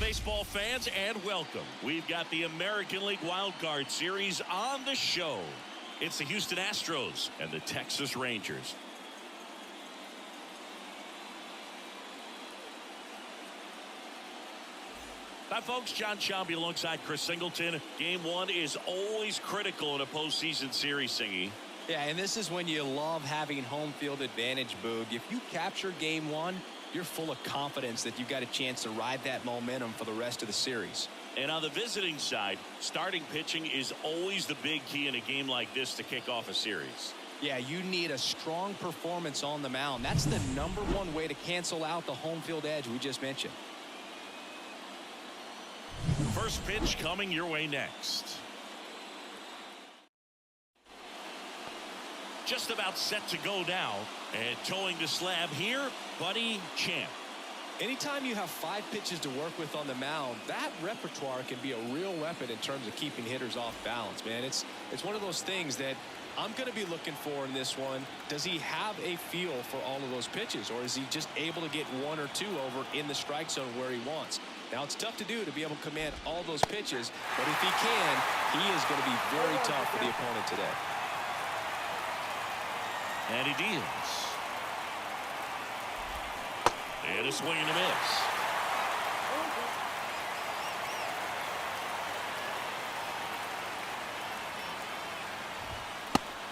baseball fans, and welcome. We've got the American League Wild Card Series on the show. It's the Houston Astros and the Texas Rangers. Hi, folks. John Schaumby alongside Chris Singleton. Game one is always critical in a postseason series, Singy. Yeah, and this is when you love having home field advantage, Boog. If you capture game one, you're full of confidence that you've got a chance to ride that momentum for the rest of the series. And on the visiting side, starting pitching is always the big key in a game like this to kick off a series. Yeah, you need a strong performance on the mound. That's the #1 way to cancel out the home field edge we just mentioned. First pitch coming your way next. Just about set to go now, and towing the slab here, Buddy Champ. Anytime you have 5 pitches to work with on the mound, that repertoire can be a real weapon in terms of keeping hitters off balance, man. It's one of those things that I'm going to be looking for in this one. Does he have a feel for all of those pitches, or is he just able to get 1 or 2 over in the strike zone where he wants? Now, it's tough to do to be able to command all those pitches, but if he can, he is going to be very tough for the opponent today. And he deals. And a swing and a miss.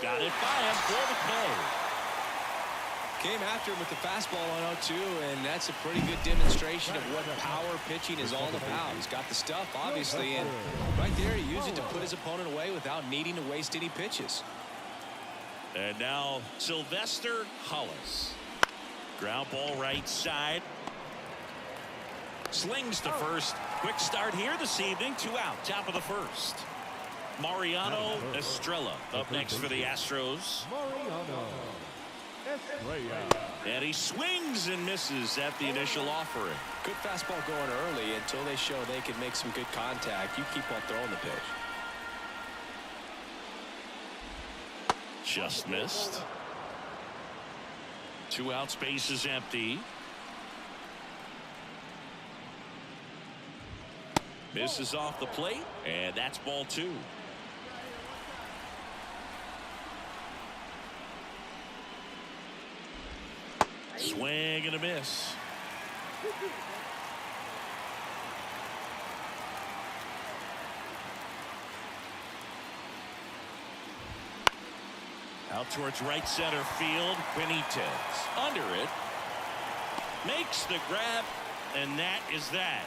Got it by him for the play. Came after him with the fastball on 0-2, and that's a pretty good demonstration of what power pitching is all about. He's got the stuff, obviously, and right there he used it to put his opponent away without needing to waste any pitches. And now Sylvester Hollis. Ground ball right side. Slings to first. Quick start here this evening. 2 out. Top of the first. Mariano Estrella up next for the Astros. And he swings and misses at the initial offering. Good fastball going early until they show they can make some good contact. You keep on throwing the pitch. Just missed. 2 out, space is empty. Misses off the plate, and that's ball 2. Swing and a miss. Out towards right center field. Benitez under it. Makes the grab, and that is that.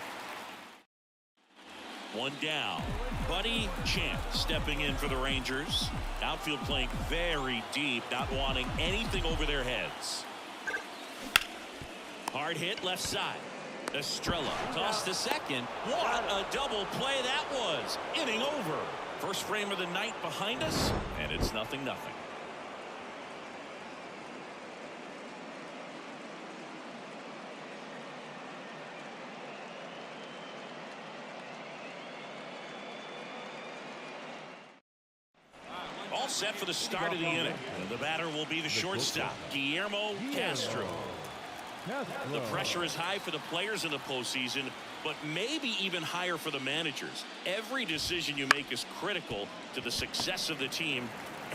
1 down. Buddy Champ stepping in for the Rangers. Outfield playing very deep, not wanting anything over their heads. Hard hit left side. Estrella tossed to second. What a double play that was. Inning over. First frame of the night behind us, and it's 0-0. All set for the start of the inning. And the batter will be the shortstop, Guillermo Castro. The pressure is high for the players in the postseason, but maybe even higher for the managers. Every decision you make is critical to the success of the team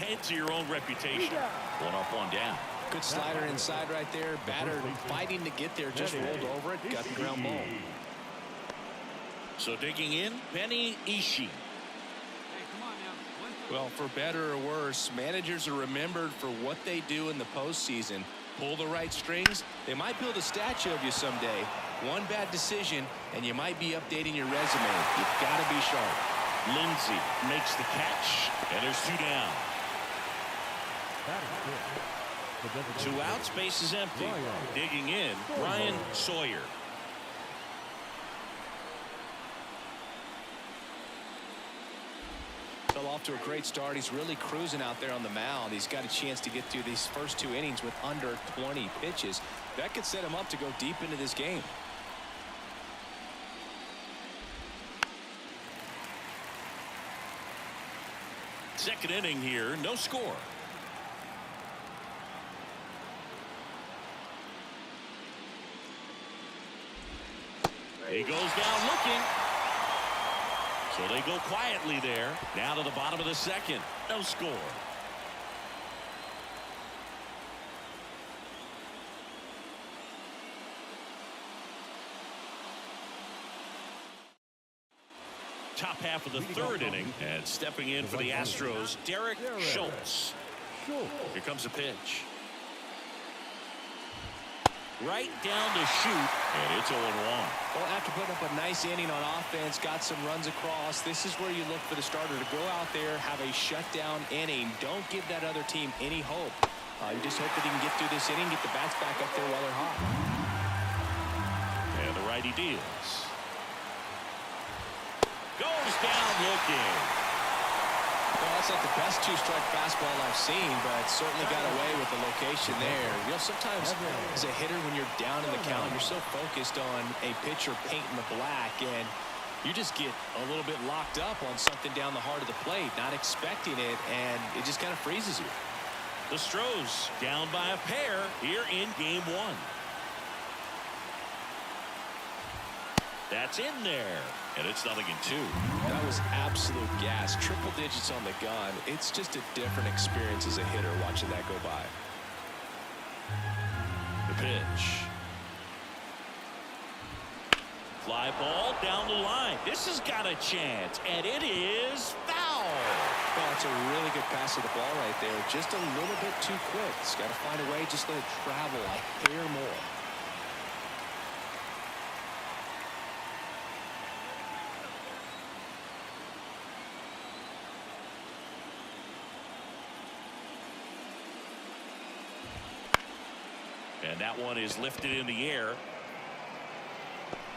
and to your own reputation. 1 up, 1 down. Good slider inside right there. Batter fighting to get there, just rolled over it, got the ground ball. So digging in, Benny Ishii. Well, for better or worse, managers are remembered for what they do in the postseason. Pull the right strings, they might build a statue of you someday. One bad decision, and you might be updating your resume. You've got to be sharp. Lindsey makes the catch, and there's 2 down. 2 out, space is empty. Digging in, Brian Sawyer. Fell off to a great start. He's really cruising out there on the mound. He's got a chance to get through these first 2 innings with under 20 pitches. That could set him up to go deep into this game. Second inning here, no score. He goes down looking. So they go quietly there. Now to the bottom of the second. No score. Top half of the third inning, and stepping in for the Astros, Derek Schultz. Here comes a pitch. Right down to shoot, and it's 0-1. Well, after putting up a nice inning on offense, got some runs across, this is where you look for the starter to go out there, have a shutdown inning. Don't give that other team any hope. You just hope that he can get through this inning, get the bats back up there while they're hot. And the righty deals. Goes down looking. Well, that's like the best two-strike fastball I've seen, but certainly got away with the location there. You know, sometimes as a hitter, when you're down in the count, you're so focused on a pitcher painting the black, and you just get a little bit locked up on something down the heart of the plate, not expecting it, and it just kind of freezes you. The Stros down by a pair here in game one. That's in there, and it's 0-2. That was absolute gas. Triple digits on the gun. It's just a different experience as a hitter watching that go by. The pitch. Fly ball down the line. This has got a chance, and it is foul. Well, it's a really good pass of the ball right there. Just a little bit too quick. It's got to find a way, just let it travel a hair more. And that one is lifted in the air.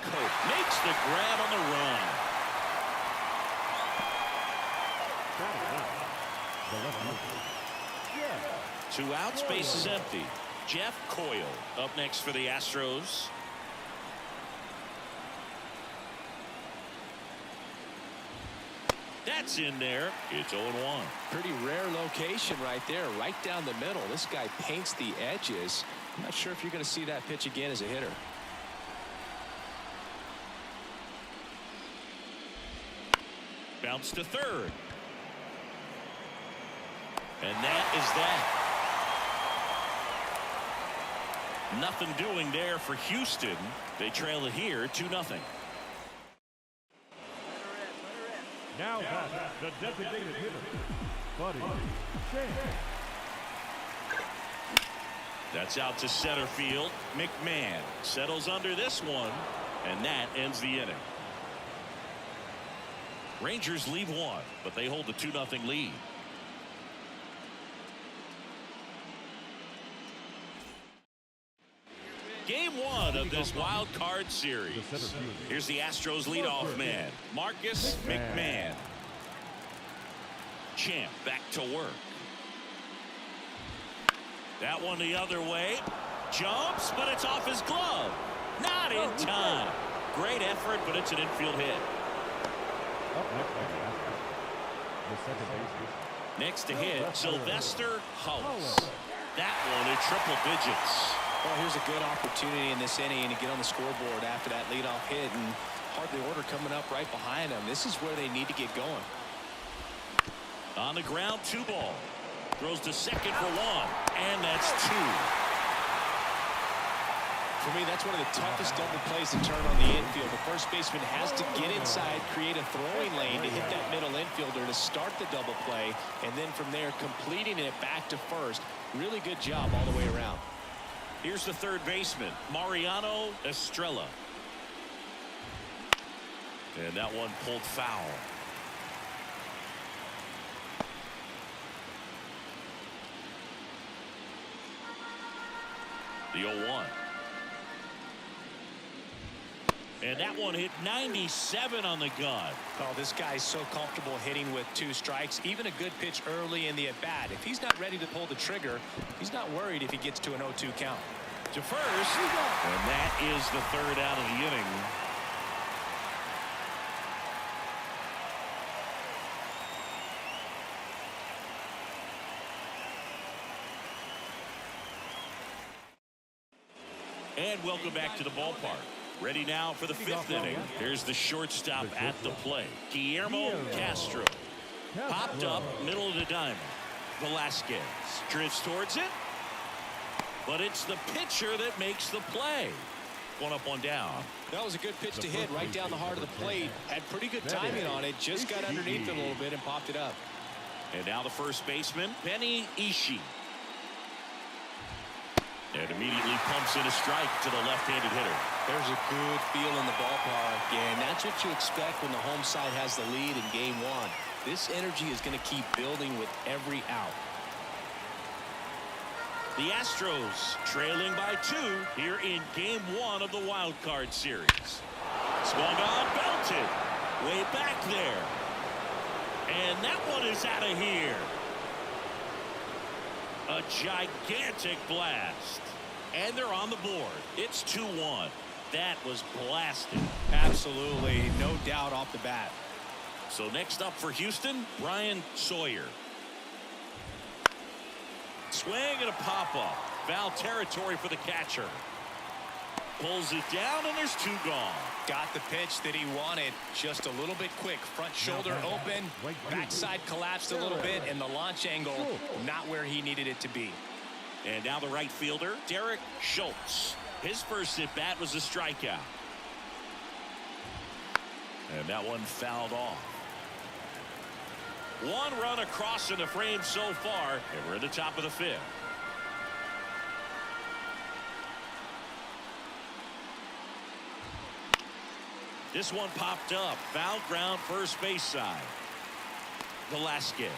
Cope makes the grab on the run. Two outs, base is empty. Jeff Coyle up next for the Astros. That's in there. It's 0-1. Pretty rare location right there, right down the middle. This guy paints the edges. I'm not sure if you're going to see that pitch again as a hitter. Bounce to third. And that is that. Nothing doing there for Houston. They trail it here 2-0. Now the designated hitter, Buddy Shane. That's out to center field. McMahon settles under this one, and that ends the inning. Rangers leave one, but they hold the 2-0 lead. Game one of this wild card series. Here's the Astros leadoff man, Marcus McMahon. Champ back to work. That one the other way. Jumps, but it's off his glove. Not in time. Great effort, but it's an infield hit. Next to hit, Sylvester Hulse. That one in triple digits. Well, here's a good opportunity in this inning to get on the scoreboard after that leadoff hit, and hardly order coming up right behind them. This is where they need to get going. On the ground, 2 ball. Throws to second for 1, and that's 2. For me, that's one of the toughest double plays to turn on the infield. The first baseman has to get inside, create a throwing lane to hit that middle infielder to start the double play, and then from there, completing it back to first. Really good job all the way around. Here's the third baseman, Mariano Estrella. And that one pulled foul. The 0-1. And that one hit 97 on the gun. Oh, this guy's so comfortable hitting with 2 strikes. Even a good pitch early in the at-bat. If he's not ready to pull the trigger, he's not worried if he gets to an 0-2 count. To first, and that is the third out of the inning. And welcome back to the ballpark. Ready now for the 5th inning. Here's the shortstop at the plate. Guillermo Castro. Popped up, middle of the diamond. Velasquez drifts towards it. But it's the pitcher that makes the play. 1 up, 1 down. That was a good pitch to hit right down the heart of the plate. Had pretty good timing on it. Just got underneath it a little bit and popped it up. And now the first baseman, Benny Ishii. And immediately pumps in a strike to the left-handed hitter. There's a good feel in the ballpark, and that's what you expect when the home side has the lead in game 1. This energy is going to keep building with every out. The Astros trailing by 2 here in game 1 of the wild card series. Swung on, belted. Way back there. And that one is out of here. A gigantic blast. And they're on the board. It's 2-1. That was blasted. Absolutely. No doubt off the bat. So next up for Houston, Brian Sawyer. Swing and a pop-up. Foul territory for the catcher. Pulls it down, and there's 2 gone. Got the pitch that he wanted. Just a little bit quick. Front shoulder open. Backside collapsed a little bit, and the launch angle not where he needed it to be. And now the right fielder, Derek Schultz. His first at-bat was a strikeout. And that one fouled off. 1 run across in the frame so far, and we're at the top of the 5th. This one popped up. Foul ground, first base side. Velasquez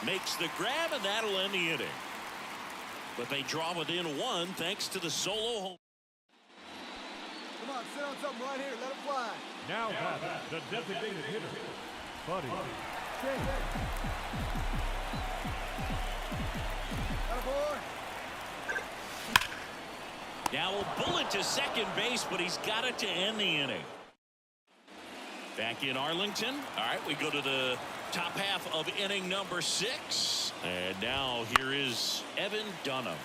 makes the grab, and that'll end the inning. But they draw within 1 thanks to the solo home. Come on, sit on something right here. Let it fly. Now the designated hitter, Buddy Shane. Attaboy. Now a bullet to second base, but he's got it to end the inning. Back in Arlington. All right, we go to the top half of inning number 6. And now here is Evan Dunham.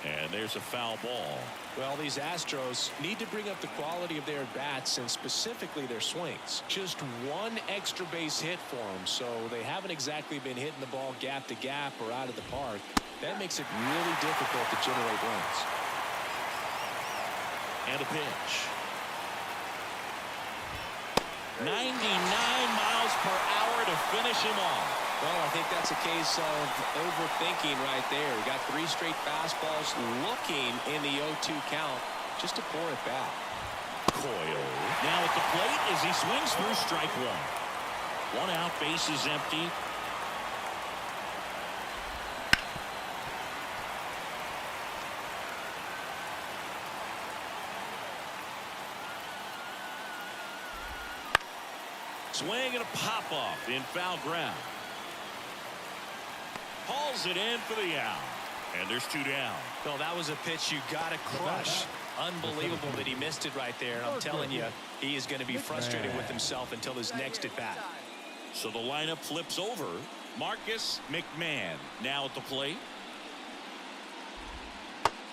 And there's a foul ball. Well, these Astros need to bring up the quality of their bats and specifically their swings. Just 1 extra base hit for them, so they haven't exactly been hitting the ball gap to gap or out of the park. That makes it really difficult to generate runs. And a pitch. 99 miles per hour to finish him off. Well, I think that's a case of overthinking right there. We got 3 straight fastballs looking in the 0-2 count just to pour it back. Coyle now at the plate as he swings through strike 1. 1 out, base is empty. Swing and a pop-off in foul ground. Hauls it in for the out. And there's 2 down. Well, that was a pitch you got to crush. Unbelievable that he missed it right there. I'm telling you, he is going to be frustrated with himself until his next at-bat. So the lineup flips over. Marcus McMahon now at the plate.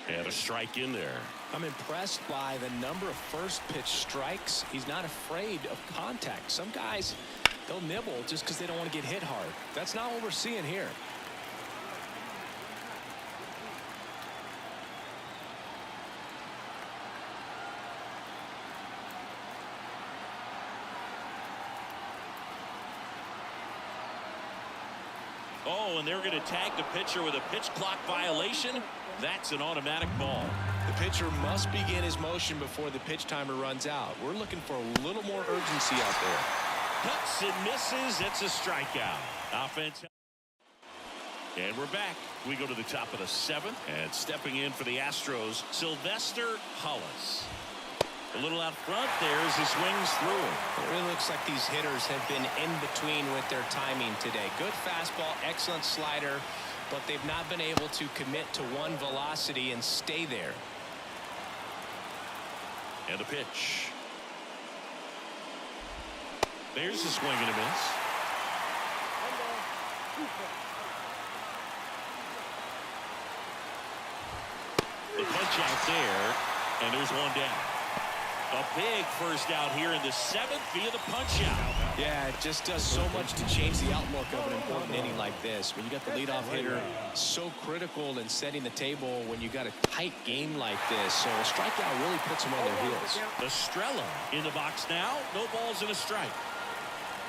And a strike in there. I'm impressed by the number of first pitch strikes. He's not afraid of contact. Some guys, they'll nibble just because they don't want to get hit hard. That's not what we're seeing here. Oh, and they're going to tag the pitcher with a pitch clock violation. That's an automatic ball. The pitcher must begin his motion before the pitch timer runs out. We're looking for a little more urgency out there. Cuts and misses. It's a strikeout. Offense. And we're back. We go to the top of the 7th. And stepping in for the Astros, Sylvester Hollis. A little out front there as he swings through. It really looks like these hitters have been in between with their timing today. Good fastball, excellent slider, but they've not been able to commit to one velocity and stay there. And a pitch. There's a swing and a miss. The punch out there, and there's 1 down. A big first out here in the 7th via the punch-out. Yeah, it just does so much to change the outlook of an important inning like this. When you got the leadoff hitter, so critical in setting the table when you got a tight game like this. So a strikeout really puts them on their heels. Estrella in the box now. No balls and a strike.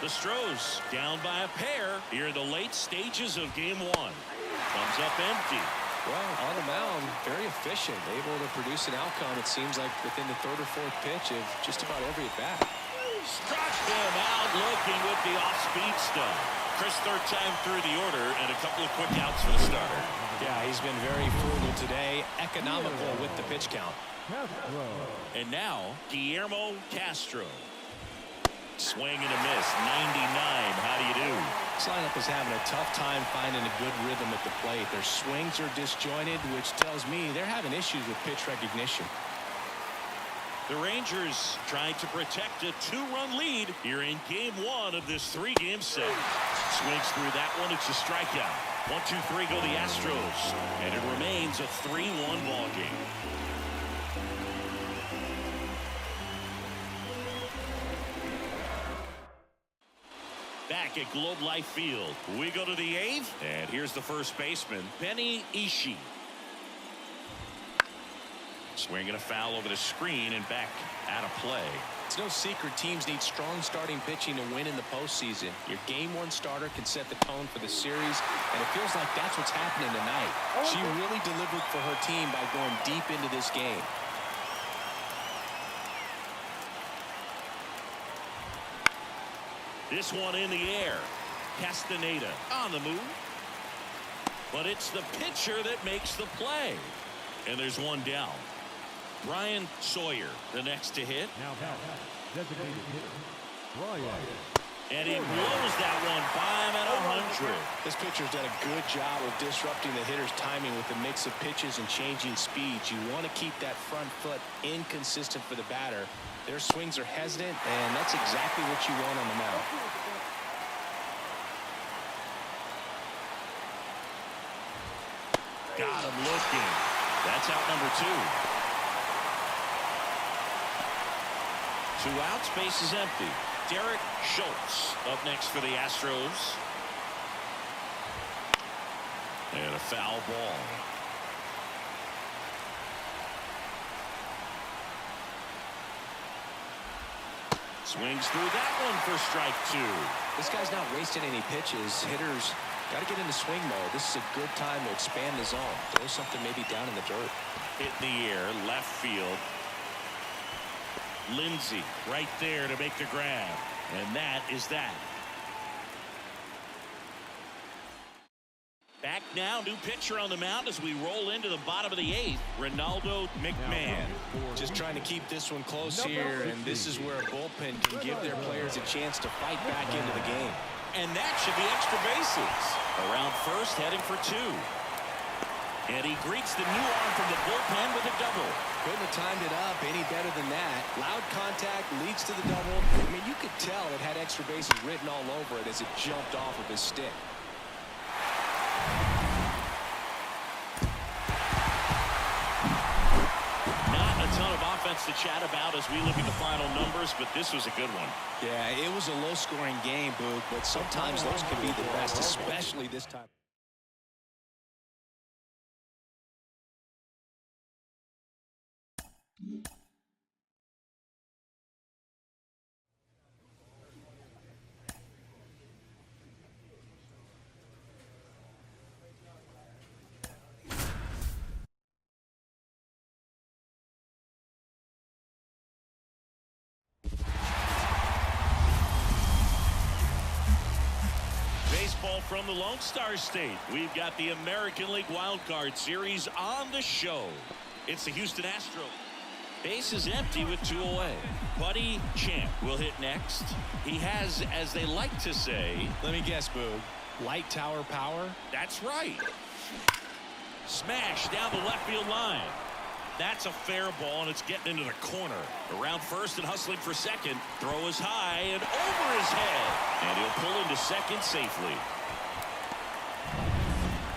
The Stros down by a pair here in the late stages of game 1. Comes up empty. Well, on the mound, very efficient, able to produce an outcome, it seems like, within the 3rd or 4th pitch of just about every at-bat. Struck him out looking with the off-speed stuff. Chris, 3rd time through the order, and a couple of quick outs for the starter. Yeah, he's been very frugal today, economical with the pitch count. And now, Guillermo Castro. Swing and a miss, 99. How do you do? This lineup is having a tough time finding a good rhythm at the plate. Their swings are disjointed, which tells me they're having issues with pitch recognition. The Rangers trying to protect a 2-run lead here in game 1 of this 3-game set. Swings through that one. It's a strikeout. 1-2-3 go the Astros. And it remains a 3-1 ball game. Back at Globe Life Field, we go to the 8th, and here's the first baseman, Benny Ishii. Swinging a foul over the screen and back out of play. It's no secret teams need strong starting pitching to win in the postseason. Your game 1 starter can set the tone for the series, and it feels like that's what's happening tonight. She really delivered for her team by going deep into this game. This one in the air. Castaneda on the move. But it's the pitcher that makes the play. And there's one down. Brian Sawyer, the next to hit. Now designated hitter, Brian. And he blows that one by him at 100. This pitcher's done a good job of disrupting the hitter's timing with a mix of pitches and changing speeds. You want to keep that front foot inconsistent for the batter. Their swings are hesitant, and that's exactly what you want on the mound. Got him looking. That's out number 2. 2 outs, base is empty. Derek Schultz up next for the Astros. And a foul ball. Swings through that one for strike 2. This guy's not wasting any pitches. Hitters got to get into swing mode. This is a good time to expand the zone. Throw something maybe down in the dirt. Hit in the air, left field. Lindsey right there to make the grab. And that is that. Back now, new pitcher on the mound as we roll into the bottom of the 8th. Ronaldo McMahon. Just trying to keep this one close here, and this is where a bullpen can give their players a chance to fight back into the game. And that should be extra bases. Around first, heading for 2. And he greets the new arm from the bullpen with a double. Couldn't have timed it up any better than that. Loud contact leads to the double. I mean, you could tell it had extra bases written all over it as it jumped off of his stick. Not a ton of offense to chat about as we look at the final numbers, but this was a good one. Yeah, it was a low-scoring game, Boog, but sometimes those can be the best, especially this time. Baseball from the Lone Star State. We've got the American League Wild Card Series on the show. It's the Houston Astros. Base is empty with 2 away. Buddy Champ will hit next. He has, as they like to say, let me guess, Boog, light tower power? That's right. Smash down the left field line. That's a fair ball, and it's getting into the corner. Around first and hustling for second. Throw is high and over his head. And he'll pull into second safely.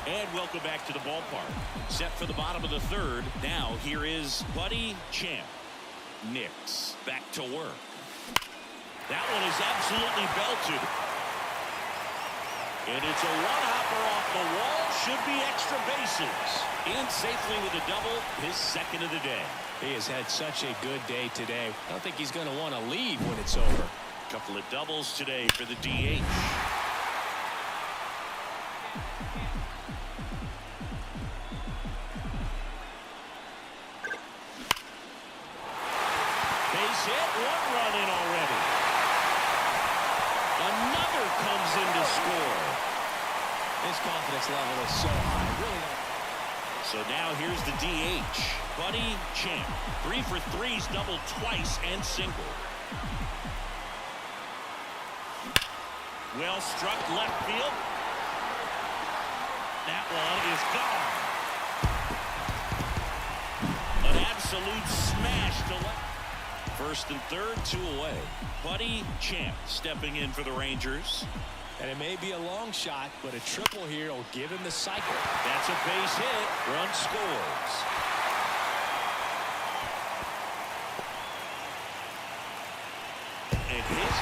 And welcome back to the ballpark. Set for the bottom of the 3rd. Now here is Buddy Champ. Knicks back to work. That one is absolutely belted. And it's a one-hopper off the wall. Should be extra bases. In safely with a double, his second of the day. He has had such a good day today. I don't think he's going to want to leave when it's over. Couple of doubles today for the DH. Base hit, one run in already. Another comes in to score. His confidence level is so high. Really not. So now here's the DH, Buddy Champ. 3 for 3's doubled twice and single. Well struck left field. That one is gone. An absolute smash to left. First and third, 2 away. Buddy Champ stepping in for the Rangers. And it may be a long shot, but a triple here will give him the cycle. That's a base hit. Run scores. And his